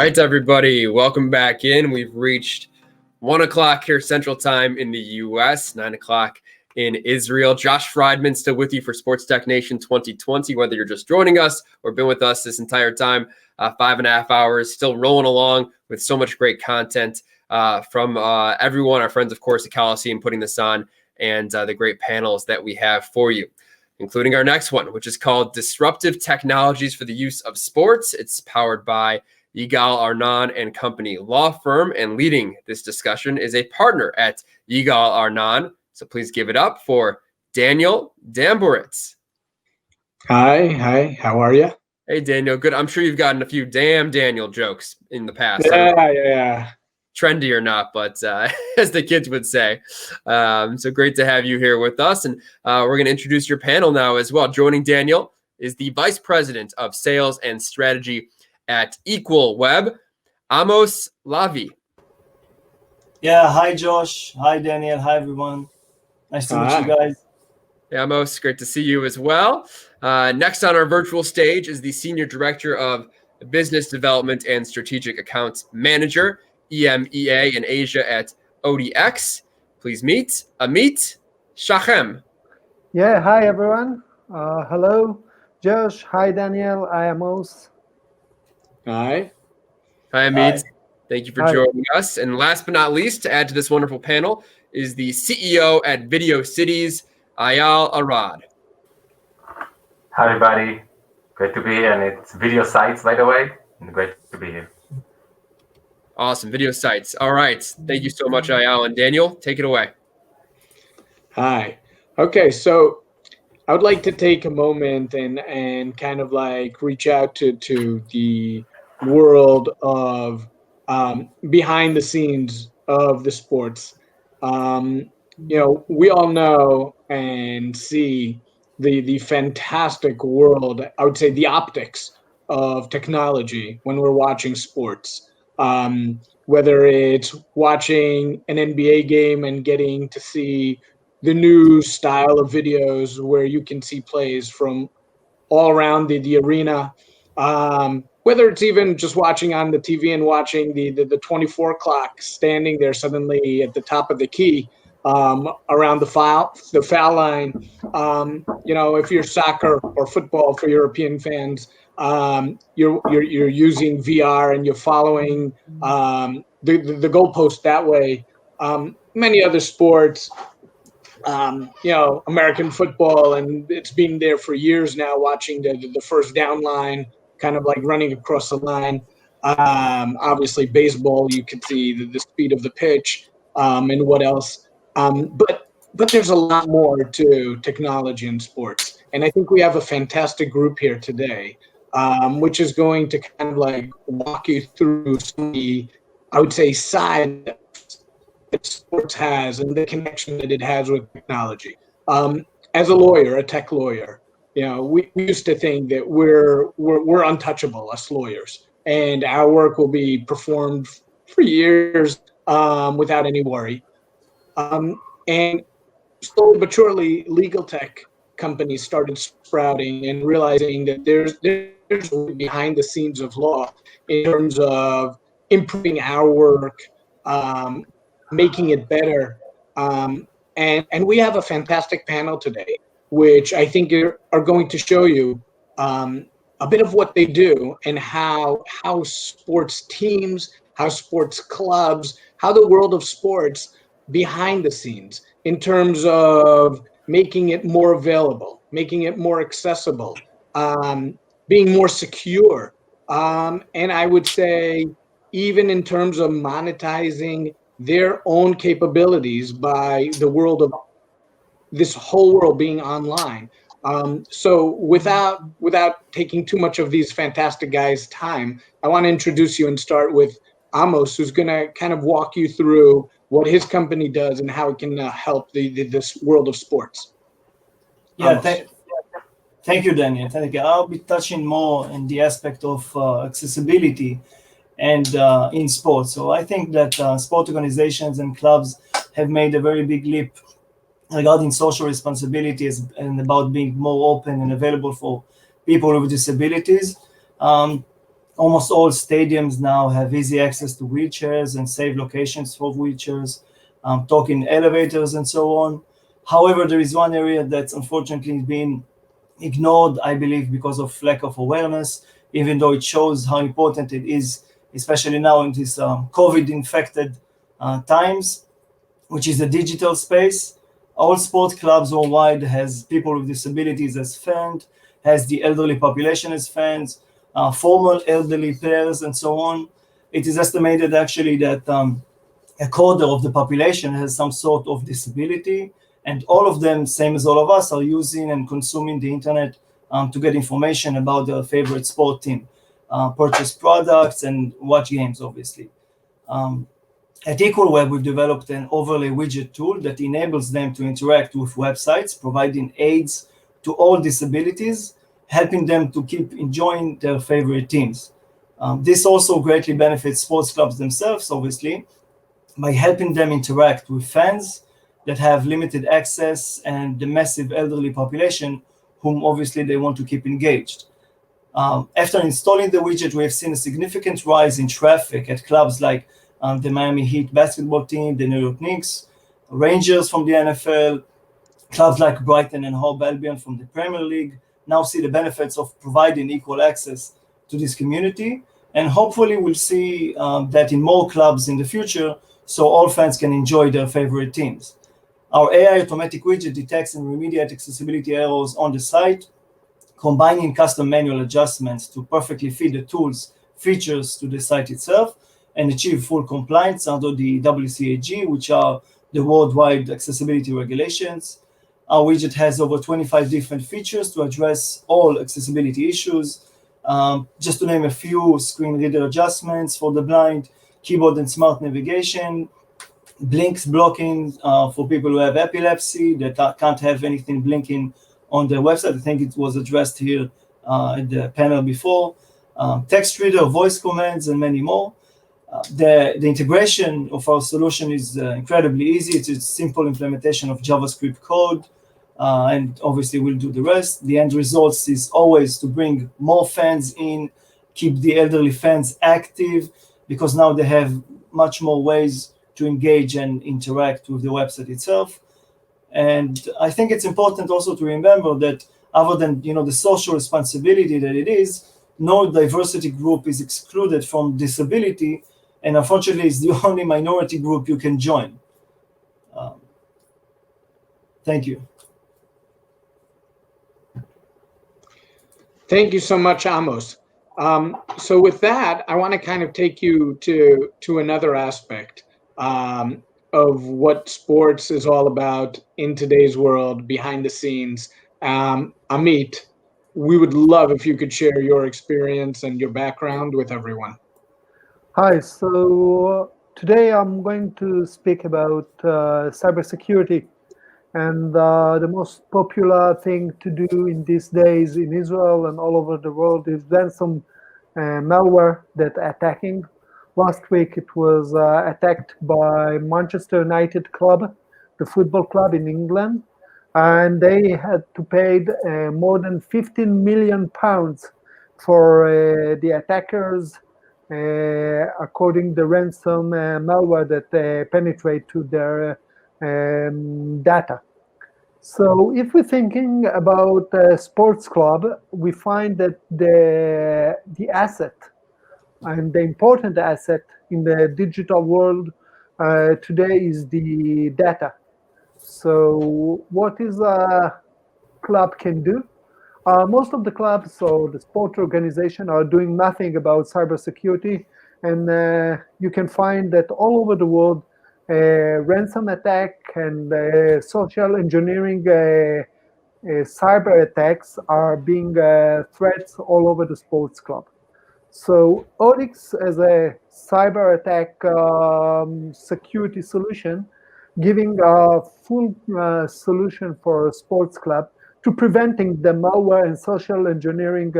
right, everybody, welcome back in. We've reached 1 o'clock here Central Time in the U.S., 9 o'clock in Israel. Josh Friedman still with you for Sports Tech Nation 2020, whether you're just joining us or been with us this entire time, 5.5 hours, still rolling along with so much great content from everyone, our friends, of course, at Coliseum putting this on, and the great panels that we have for you, including our next one, which is called Disruptive Technologies for the Use of Sports. It's powered by Yigal Arnon and Company law firm, and leading this discussion is a partner at Yigal Arnon. So please give it up for Daniel Damboritz. Hi, how are you? Hey, Daniel, good. I'm sure you've gotten a few damn Daniel jokes in the past. Yeah. Trendy or not, but as the kids would say. So great to have you here with us. And we're going to introduce your panel now as well. Joining Daniel is the Vice President of Sales and Strategy at Equal Web, Amos Lavi. Yeah, hi Josh, hi Daniel, hi everyone. Nice to meet you guys. Yeah, Amos, great to see you as well. Next on our virtual stage is the Senior Director of Business Development and Strategic Accounts Manager, EMEA and Asia at ODX. Please meet Amit Shachem. Yeah, hi everyone. Hello, Josh. Hi, Daniel. I am Amos. Hi. Hi, Amit. Hi. Thank you for joining us. And last but not least, to add to this wonderful panel, is the CEO at Video Cities, Ayal Arad. Hi, everybody. Great to be here. And it's Video Sites, by the way. And great to be here. Awesome. Video Sites. All right. Thank you so much, Ayal. And Daniel, take it away. Hi. Okay, so I would like to take a moment and kind of like reach out to the world of behind the scenes of the sports. We all know and see the fantastic world, I would say the optics of technology when we're watching sports. Whether it's watching an NBA game and getting to see the new style of videos where you can see plays from all around the arena, whether it's even just watching on the TV and watching the 24 clock standing there suddenly at the top of the key around the foul line. If you're soccer or football for European fans, you're using VR and you're following the goalpost that way. Many other sports, American football, and it's been there for years now, watching the first down line, kind of like running across the line. Obviously, baseball, you can see the speed of the pitch and what else. But there's a lot more to technology in sports. And I think we have a fantastic group here today, which is going to kind of like walk you through some of the, I would say, side that sports has and the connection that it has with technology. As a lawyer, a tech lawyer, we used to think that we're untouchable, us lawyers, and our work will be performed for years without any worry. And slowly but surely, legal tech companies started sprouting and realizing that there's behind the scenes of law in terms of improving our work, making it better. And we have a fantastic panel today, which I think are going to show you a bit of what they do and how sports teams, how sports clubs, how the world of sports behind the scenes in terms of making it more available, making it more accessible, being more secure. And I would say even in terms of monetizing their own capabilities by the world of this whole world being online. So without taking too much of these fantastic guys' time, I want to introduce you and start with Amos, who's going to kind of walk you through what his company does and how it can help this world of sports. Yeah, thank you, Daniel. Thank you. I'll be touching more in the aspect of accessibility and in sports. So I think that sport organizations and clubs have made a very big leap regarding social responsibilities and about being more open and available for people with disabilities. Almost all stadiums now have easy access to wheelchairs and safe locations for wheelchairs, talking elevators and so on. However, there is one area that's unfortunately been ignored, I believe, because of lack of awareness, even though it shows how important it is, especially now in this COVID-infected times, which is the digital space. All sport clubs worldwide has people with disabilities as fans, has the elderly population as fans, former elderly players, and so on. It is estimated actually that a quarter of the population has some sort of disability, and all of them, same as all of us, are using and consuming the internet to get information about their favorite sport team, purchase products, and watch games, obviously. At EqualWeb, we've developed an overlay widget tool that enables them to interact with websites, providing aids to all disabilities, helping them to keep enjoying their favorite teams. This also greatly benefits sports clubs themselves, obviously, by helping them interact with fans that have limited access and the massive elderly population whom obviously they want to keep engaged. After installing the widget, we have seen a significant rise in traffic at clubs like the Miami Heat basketball team, the New York Knicks, Rangers from the NFL, clubs like Brighton and Hove Albion from the Premier League now see the benefits of providing equal access to this community. And hopefully we'll see that in more clubs in the future, so all fans can enjoy their favorite teams. Our AI automatic widget detects and remediates accessibility errors on the site, combining custom manual adjustments to perfectly fit the tool's features to the site itself and achieve full compliance under the WCAG, which are the worldwide accessibility regulations. Our widget has over 25 different features to address all accessibility issues. Just to name a few: screen reader adjustments for the blind, keyboard and smart navigation, blinks blocking for people who have epilepsy that can't have anything blinking on their website. I think it was addressed here in the panel before. Text reader, voice commands, and many more. The integration of our solution is incredibly easy. It's a simple implementation of JavaScript code, and obviously we'll do the rest. The end result is always to bring more fans in, keep the elderly fans active, because now they have much more ways to engage and interact with the website itself. And I think it's important also to remember that other than the social responsibility that it is, no diversity group is excluded from disability, and unfortunately it's the only minority group you can join. Thank you. Thank you so much, Amos. So with that, I want to kind of take you to another aspect of what sports is all about in today's world, behind the scenes. Amit, we would love if you could share your experience and your background with everyone. Hi, so today I'm going to speak about cybersecurity. And the most popular thing to do in these days in Israel and all over the world is ransom malware that attacking. Last week it was attacked by Manchester United club, the football club in England, and they had to pay more than 15 million pounds for the attackers, according the ransom malware that penetrate to their data. So if we're thinking about a sports club, we find that the asset and the important asset in the digital world today is the data. So what is a club can do? Most of the clubs or the sport organization are doing nothing about cybersecurity, and you can find that all over the world, ransom attack and social engineering cyber attacks are being threats all over the sports club. So Oryx, as a cyber attack security solution, giving a full solution for a sports club to preventing the malware and social engineering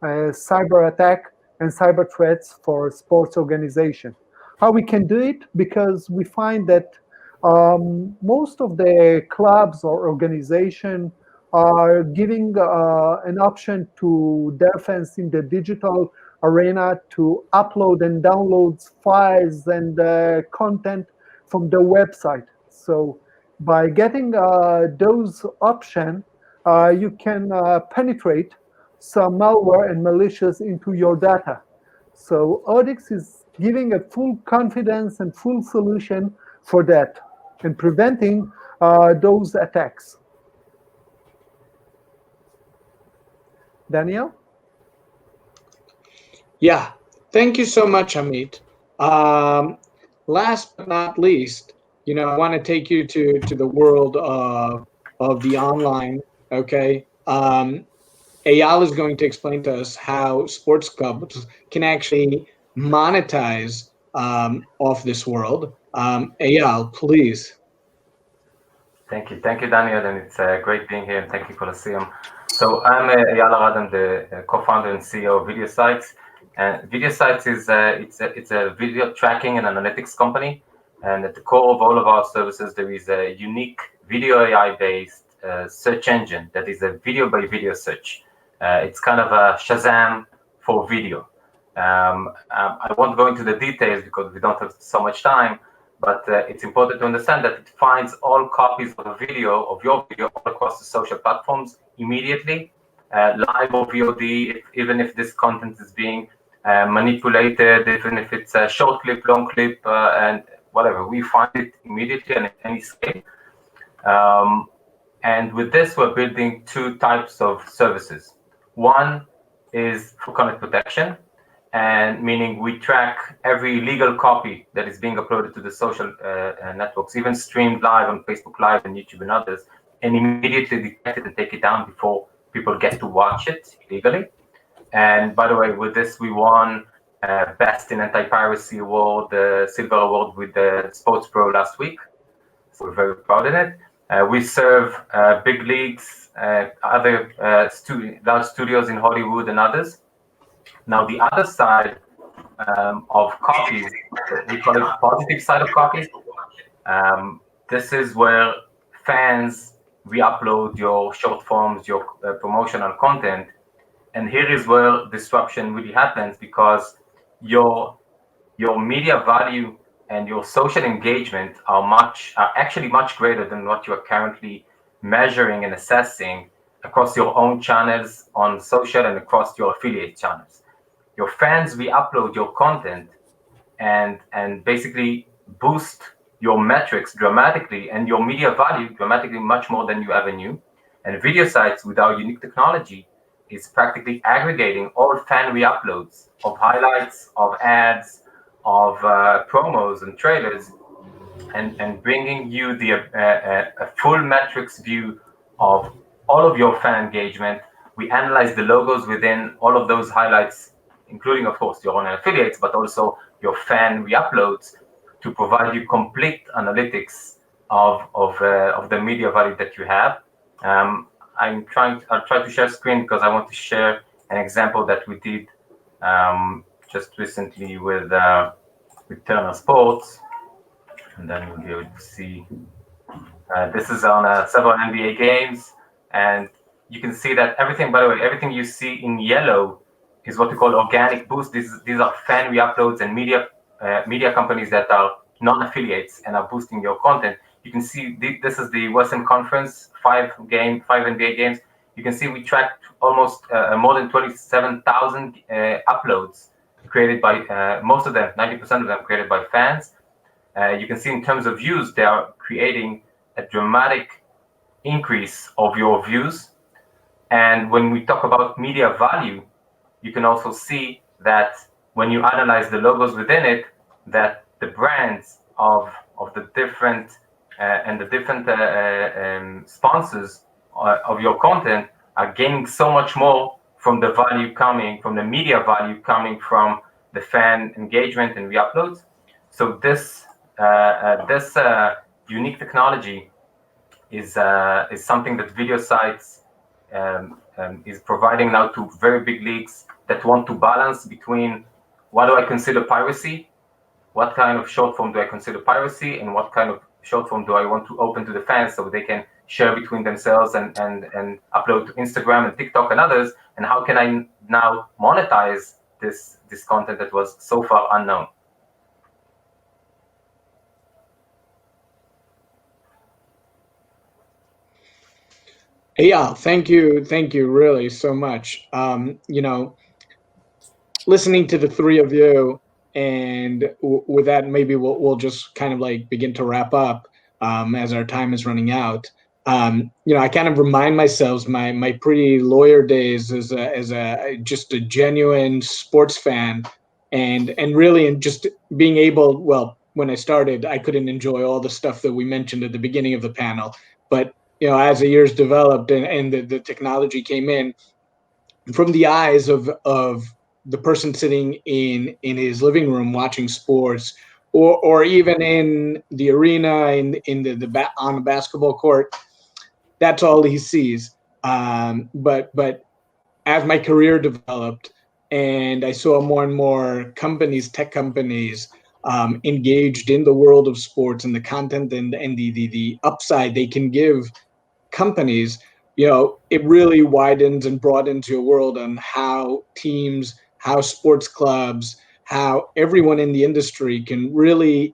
cyber attack and cyber threats for sports organization. How we can do it? Because we find that most of the clubs or organization are giving an option to their fans in the digital arena to upload and download files and content from the website. So by getting those options, you can penetrate some malware and malicious into your data. So Audix is giving a full confidence and full solution for that and preventing those attacks. Daniel? Yeah, thank you so much, Amit. Last but not least, I want to take you to the world of the online. Okay, Eyal is going to explain to us how sports clubs can actually monetize off this world. Eyal, please. Thank you, Daniel, and it's great being here. And thank you, Colosseum. So I'm Eyal Arad, I'm the co-founder and CEO of Video Sites. And Video Sites is it's a video tracking and analytics company. And at the core of all of our services, there is a unique video AI-based search engine that is a video-by-video search. It's kind of a Shazam for video. I won't go into the details because we don't have so much time, but it's important to understand that it finds all copies of your video all across the social platforms immediately, live or VOD, even if this content is being manipulated, even if it's a short clip, long clip, and whatever, we find it immediately and at any scale. And with this, we're building two types of services. One is for content protection, and meaning we track every legal copy that is being uploaded to the social networks, even streamed live on Facebook Live and YouTube and others, and immediately detect it and take it down before people get to watch it illegally. And by the way, with this, we won Best in Anti-Piracy Award, the Silver Award with the Sports Pro last week. So we're very proud of it. We serve big leagues, other large studios in Hollywood and others. Now, the other side of copies, we call it the positive side of copies. This is where fans re-upload your short forms, your promotional content. And here is where disruption really happens, because your media value and your social engagement are actually much greater than what you are currently measuring and assessing across your own channels on social and across your affiliate channels. Your fans re-upload your content and basically boost your metrics dramatically and your media value dramatically, much more than you ever knew. And Video Sites, with our unique technology, is practically aggregating all fan re-uploads of highlights, of ads, of promos and trailers, and bringing you a full metrics view of all of your fan engagement. We analyze the logos within all of those highlights, including, of course, your own affiliates, but also your fan re-uploads, to provide you complete analytics of the media value that you have. I'll try to share screen because I want to share an example that we did just recently with Turner Sports, and then you'll be able to see. This is on several NBA games, and you can see that everything. By the way, everything you see in yellow is what we call organic boost. These are fan re-uploads and media companies that are non-affiliates and are boosting your content. You can see this is the Western Conference, five NBA games. You can see we tracked almost more than 27,000 uploads created by most of them, 90% of them created by fans. You can see in terms of views, they are creating a dramatic increase of your views. And when we talk about media value, you can also see that when you analyze the logos within it, that the brands of the different sponsors of your content are gaining so much more from the value coming from the media value coming from the fan engagement and re-uploads. So this unique technology is something that Video Sites is providing now to very big leagues that want to balance between what do I consider piracy, what kind of short form do I consider piracy, and what kind of short form do I want to open to the fans so they can share between themselves and upload to Instagram and TikTok and others, and how can I now monetize this content that was so far unknown. Yeah, thank you really so much. Listening to the three of you, and with that, maybe we'll just kind of like begin to wrap up as our time is running out. I kind of remind myself my pre-lawyer days as a just a genuine sports fan, and really, and just being able. Well, when I started, I couldn't enjoy all the stuff that we mentioned at the beginning of the panel, but as the years developed and the technology came in, from the eyes of the person sitting in his living room watching sports, or even in the arena, in the on the basketball court, that's all he sees. But as my career developed and I saw more and more companies, tech companies, engaged in the world of sports and the content and the upside they can give companies, it really widens and broadens your world on how teams, how sports clubs, how everyone in the industry can really,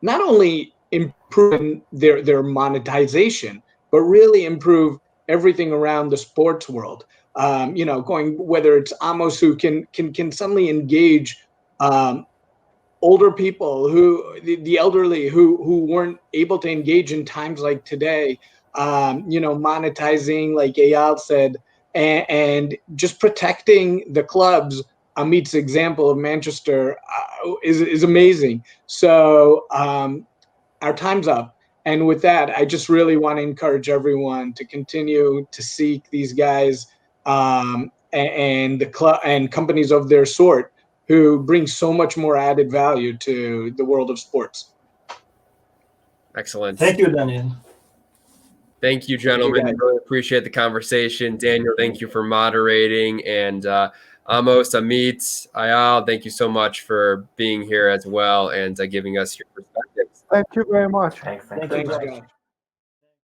not only improve their monetization, but really improve everything around the sports world. Going, whether it's Amos, who can suddenly engage older people, who the elderly who weren't able to engage in times like today, monetizing, like Eyal said, and just protecting the clubs. Amit's example of Manchester is amazing. So our time's up. And with that, I just really want to encourage everyone to continue to seek these guys, and the club and companies of their sort, who bring so much more added value to the world of sports. Excellent. Thank you, Daniel. Thank you, gentlemen. I really appreciate the conversation. Daniel, thank you for moderating. And Amos, Amit, Eyal, thank you so much for being here as well and giving us your perspectives. Thank you very much. Thanks. Thank you, Thanks, Josh. Josh.